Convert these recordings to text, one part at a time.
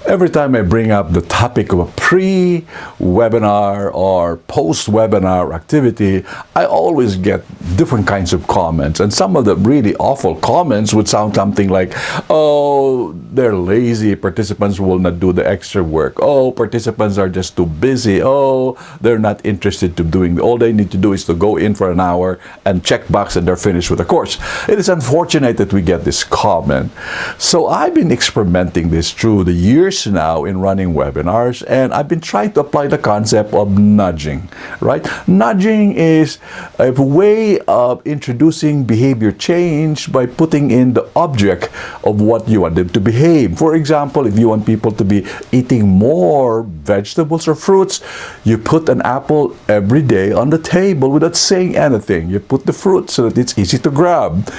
Every time I bring up the topic of a pre-webinar or post-webinar activity, I always get different kinds of comments. And some of the really awful comments would sound something like, oh, they're lazy, participants will not do the extra work. Oh, participants are just too busy. Oh, they're not interested to doing. All they need to do is to go in for an hour and check box and they're finished with the course. It is unfortunate that we get this comment. So I've been experimenting this through the years now in running webinars, and I've been trying to apply the concept of nudging, right? Nudging is a way of introducing behavior change by putting in the object of what you want them to behave. For example, if you want people to be eating more vegetables or fruits, you put an apple every day on the table without saying anything. You put the fruit so that it's easy to grab.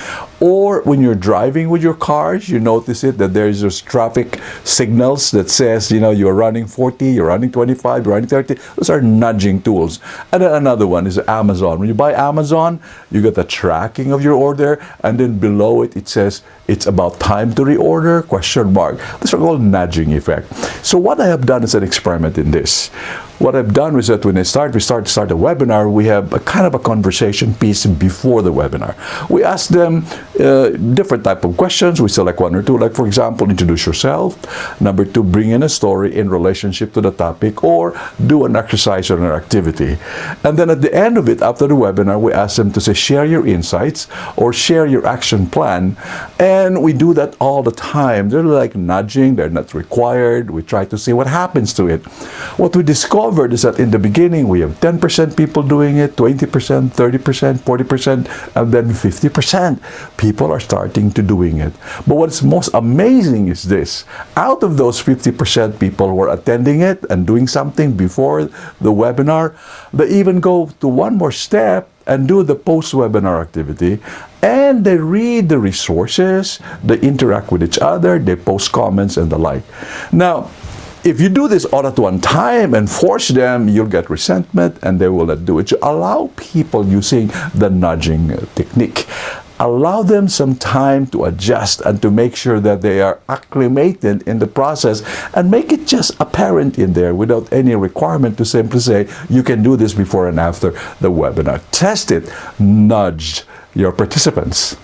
Or when you're driving with your cars, you notice it that there's those traffic signals that says, you know, you're running 40, you're running 25, you're running 30. Those are nudging tools. And then another one is Amazon. When you buy Amazon, you get the tracking of your order, and then below it, it says, it's about time to reorder, question mark. These are called nudging effect. So what I have done is an experiment in this. What I've done is that when we start a webinar, we have a kind of a conversation piece before the webinar. We ask them different type of questions. We select one or two, like for example, introduce yourself. Number two, bring in a story in relationship to the topic, or do an exercise or an activity. And then at the end of it, after the webinar, we ask them to say, share your insights or share your action plan. And we do that all the time. They're like nudging, they're not required. We try to see what happens to it. What we discovered is that in the beginning, we have 10% people doing it, 20%, 30%, 40%, and then 50%. People are starting to doing it. But what's most amazing is this. Out of those 50% people who are attending it and doing something before the webinar, they even go to one more step and do the post-webinar activity, and they read the resources, they interact with each other, they post comments and the like. Now, if you do this all at one time and force them, you'll get resentment and they will not do it. You allow people using the nudging technique. Allow them some time to adjust and to make sure that they are acclimated in the process, and make it just apparent in there without any requirement to simply say, you can do this before and after the webinar. Test it. Nudge your participants.